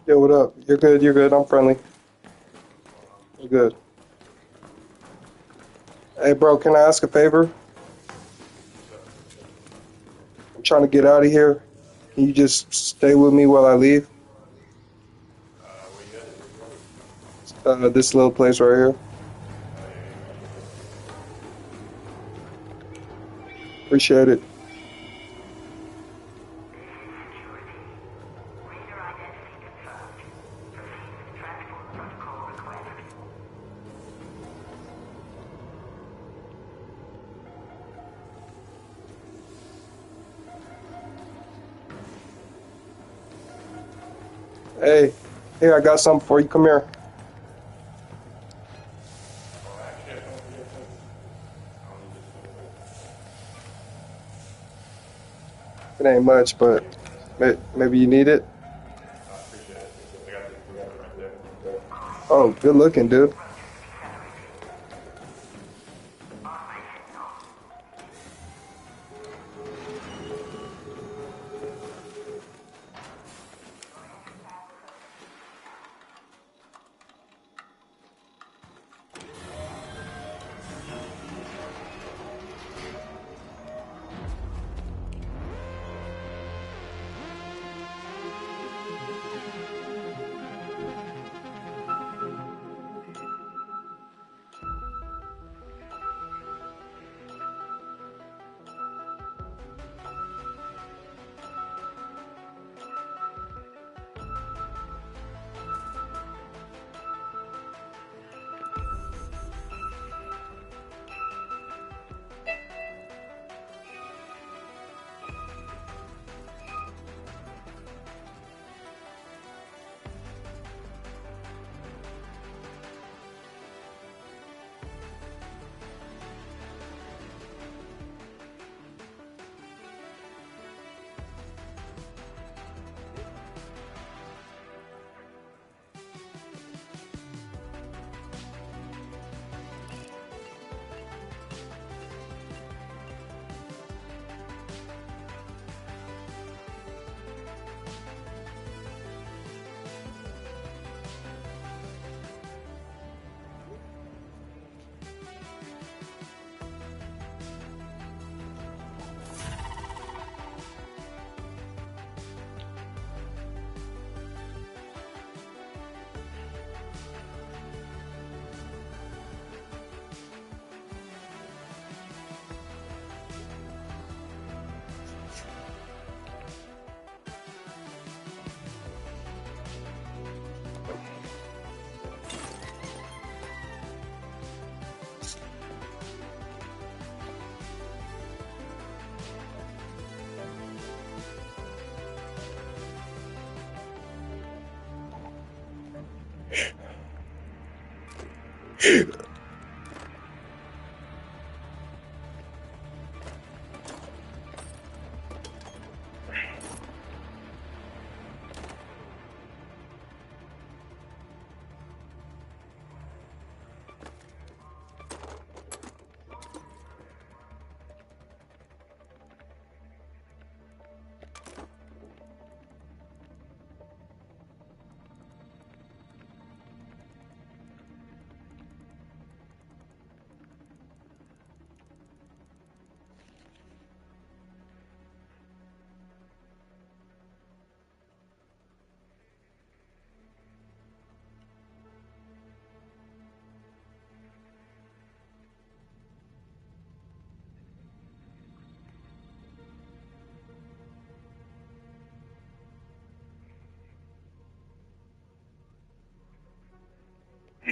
Yo, what up? You're good, you're good. I'm friendly. I'm good. Hey, bro, can I ask a favor? I'm trying to get out of here. Can you just stay with me while I leave? This little place right here. Appreciate it. Hey, here, I got something for you. Come here. It ain't much, but maybe you need it. Oh, good looking, dude.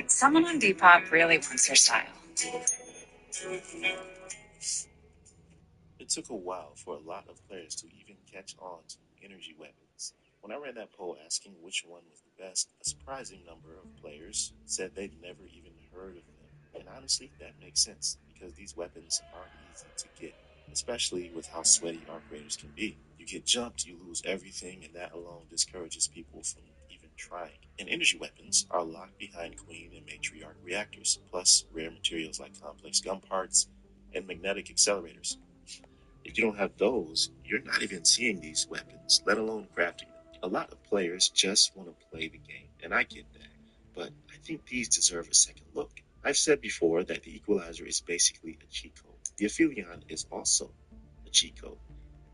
Someone on Depop really wants your style. It took a while for a lot of players to even catch on to energy weapons. When I ran that poll asking which one was the best, a surprising number of players said they'd never even heard of them. And honestly, that makes sense, because these weapons aren't easy to get, especially with how sweaty arc raiders can be. You get jumped, you lose everything, and that alone discourages people from even trying. And energy weapons are locked behind queen and matriarch reactors, plus rare materials like complex gun parts and magnetic accelerators. If you don't have those, you're not even seeing these weapons, let alone crafting them. A lot of players just want to play the game, and I get that, but I think these deserve a second look. I've said before that the Equalizer is basically a cheat code. The Aphelion is also a cheat code,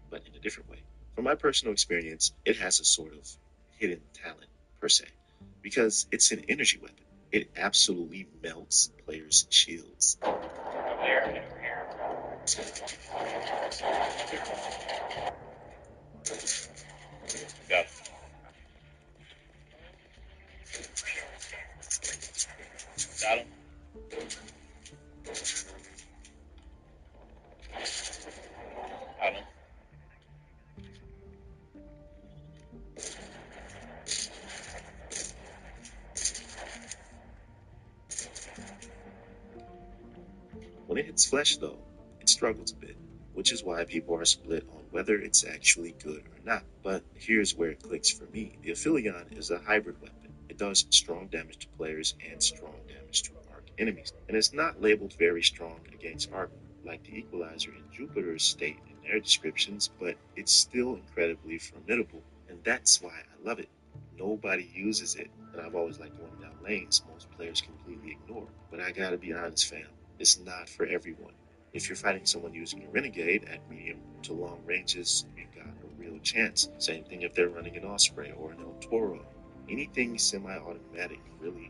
but in a different way. From my personal experience, it has a sort of hidden talent, per se, because it's an energy weapon. It absolutely melts players' shields. Got it. Got him. Got him. When it hits flesh, though, it struggles a bit, which is why people are split on whether it's actually good or not. But here's where it clicks for me. The Aphelion is a hybrid weapon. It does strong damage to players and strong damage to arc enemies. And it's not labeled very strong against arc like the Equalizer and Jupiter's state in their descriptions, but it's still incredibly formidable. And that's why I love it. Nobody uses it, and I've always liked going down lanes most players completely ignore. But I gotta be honest, fam, it's not for everyone. If you're fighting someone using a Renegade at medium to long ranges, you've got a real chance. Same thing if they're running an Osprey or an El Toro. Anything semi-automatic, really.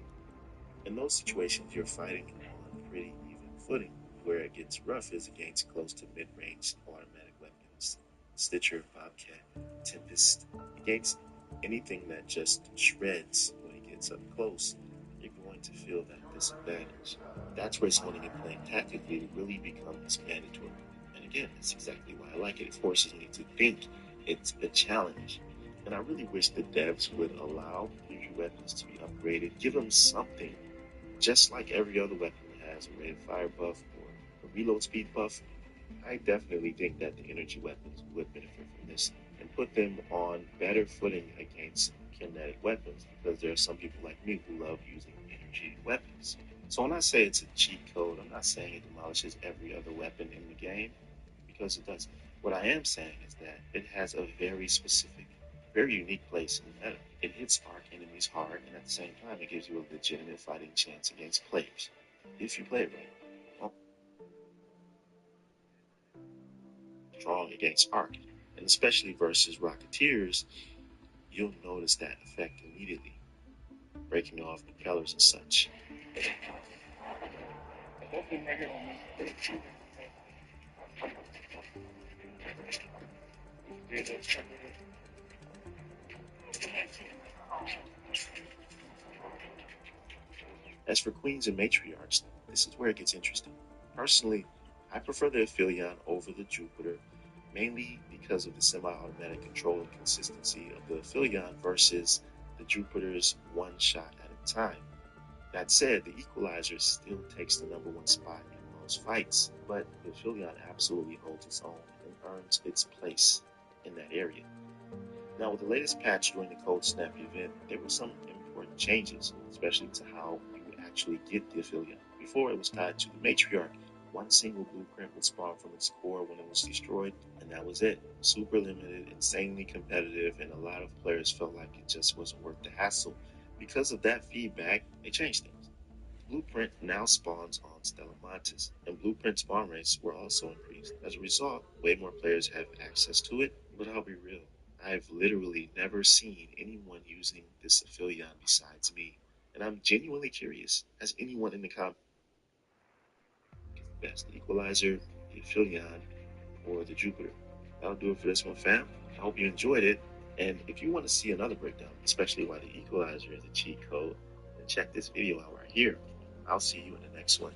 In those situations, you're fighting on pretty even footing. Where it gets rough is against close to mid-range automatic weapons. Stitcher, Bobcat, Tempest. Against anything that just shreds when it gets up close, you're going to feel that disadvantage. That's where zoning and playing tactically really becomes mandatory. And again, that's exactly why I like it. It forces me to think. It's a challenge. And I really wish the devs would allow future weapons to be upgraded, give them something, just like every other weapon has a rate of fire buff or a reload speed buff. I definitely think that the energy weapons would benefit from this and put them on better footing against kinetic weapons, because there are some people like me who love using energy weapons. So when I say it's a cheat code, I'm not saying it demolishes every other weapon in the game, because it doesn't. What I am saying is that it has a very specific, very unique place in the meta. It hits arc enemies hard, and at the same time, it gives you a legitimate fighting chance against players, if you play it right. Well, strong against arc, and especially versus Rocketeers, you'll notice that effect immediately, breaking off propellers and such. As for queens and matriarchs, this is where it gets interesting. Personally, I prefer the Aphelion over the Jupiter, mainly because of the semi-automatic control and consistency of the Aphelion versus the Jupiter's one shot at a time. That said, the Equalizer still takes the #1 spot in most fights, but the Philion absolutely holds its own and earns its place in that area. Now, with the latest patch during the Cold Snap event, there were some important changes, especially to how you would actually get the Aphelion. Before, it was tied to the Matriarch. One single blueprint would spawn from its core when it was destroyed, and that was it. Super limited, insanely competitive, and a lot of players felt like it just wasn't worth the hassle. Because of that feedback, they changed things. Blueprint now spawns on Stella Mantis, and Blueprint spawn rates were also increased. As a result, way more players have access to it, but I'll be real. I've literally never seen anyone using this Aphelion besides me, and I'm genuinely curious. Has anyone in the comments best, the Equalizer, the Aphelion, or the Jupiter? That'll do it for this one, fam. I hope you enjoyed it, and if you want to see another breakdown, especially why the Equalizer is a cheat code, then check this video out right here. I'll see you in the next one.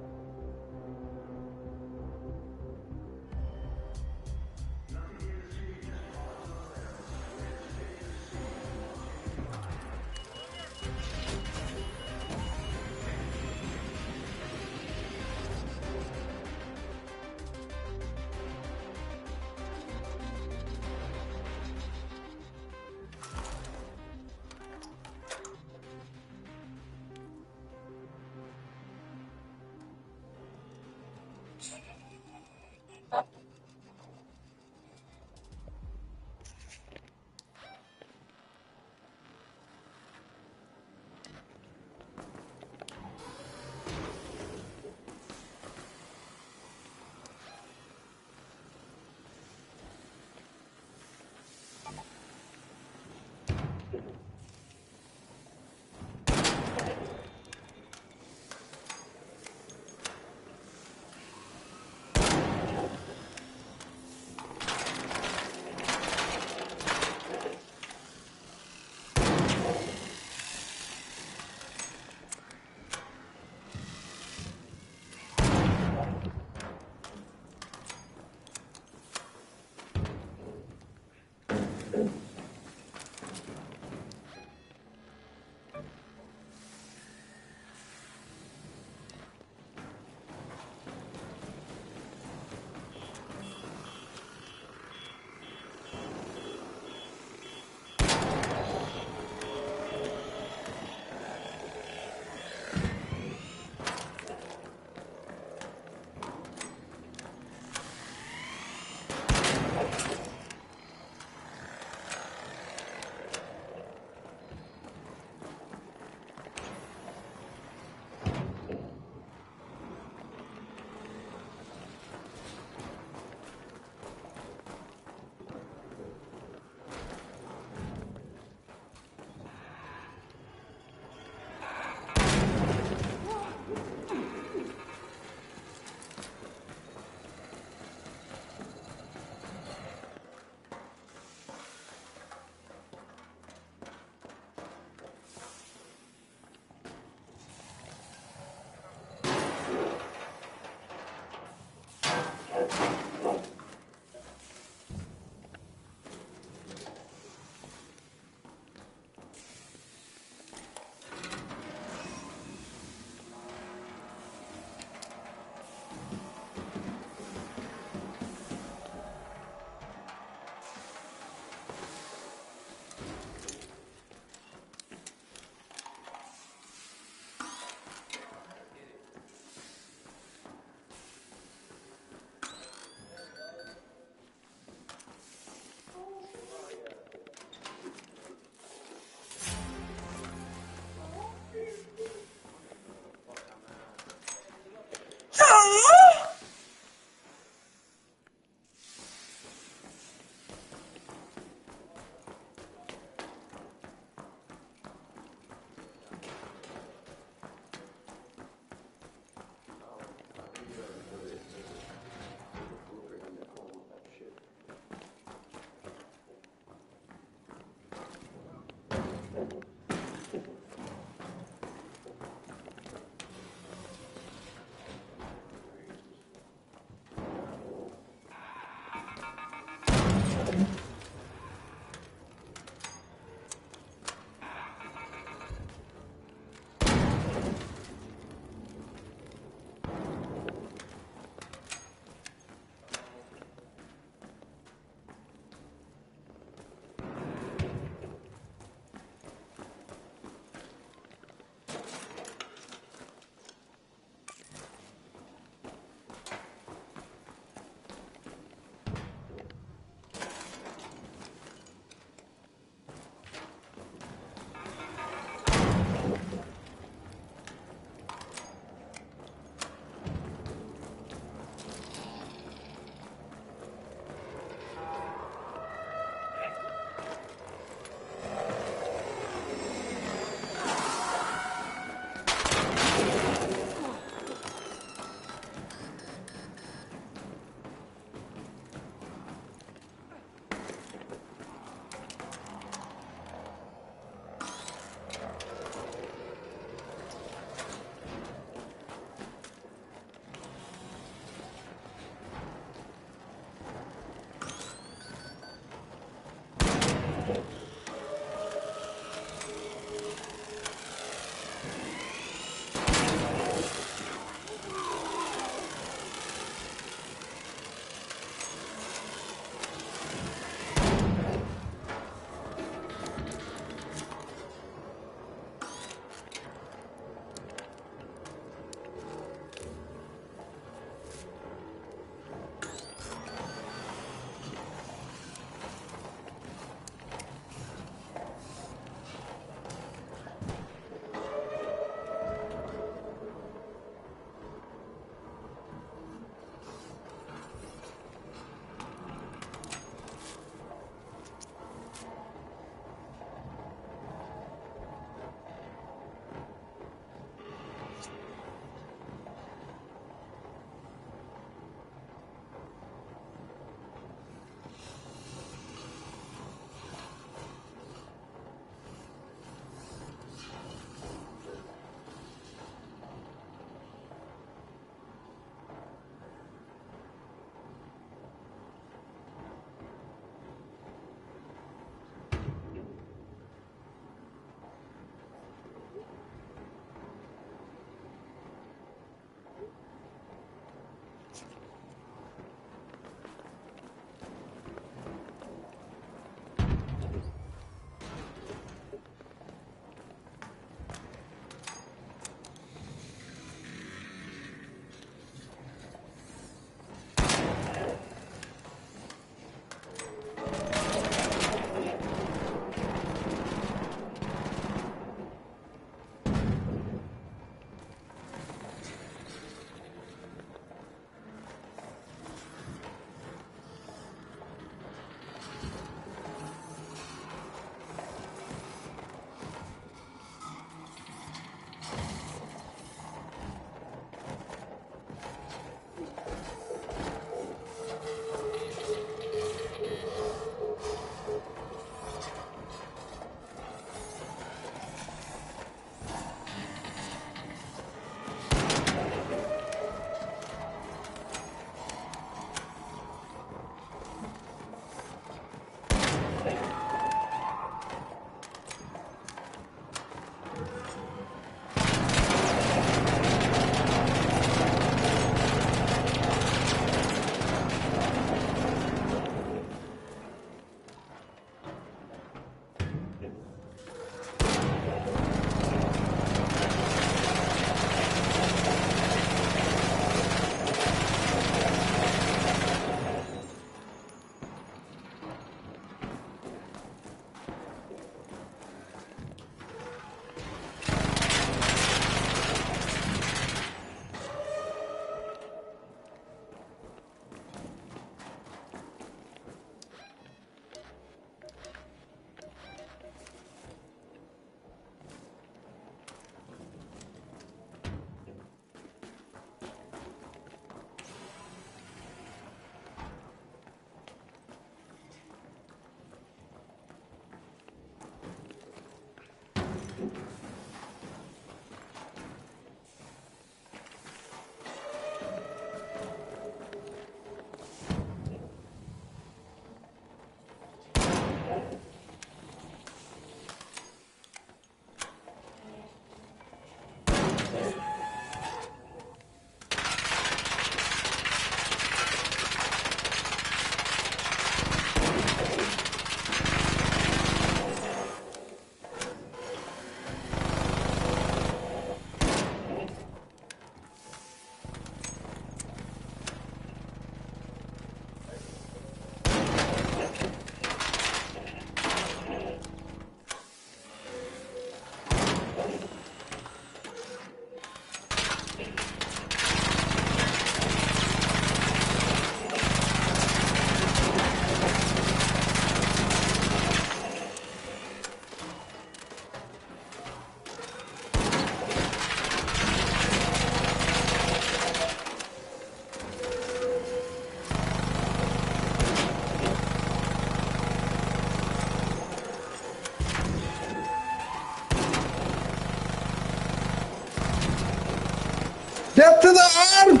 Get to the ark!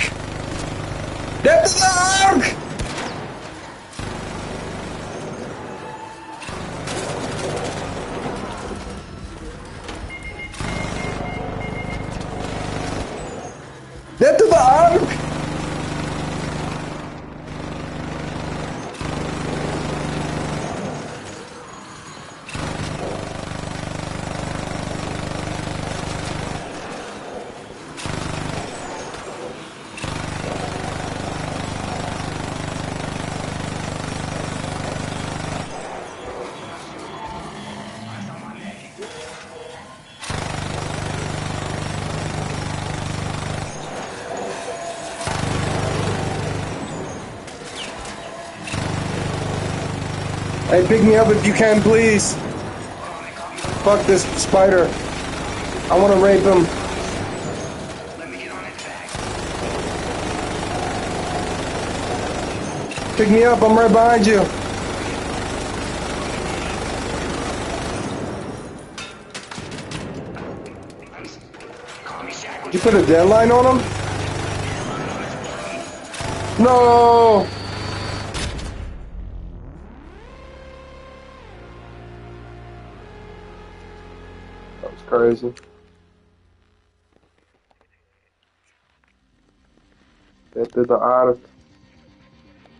Get to the ark! Get to the ark! Hey, pick me up if you can, please. Fuck this spider. I want to rape him. Pick me up, I'm right behind you. Did you put a deadline on him? No! That was crazy. Get to the ark.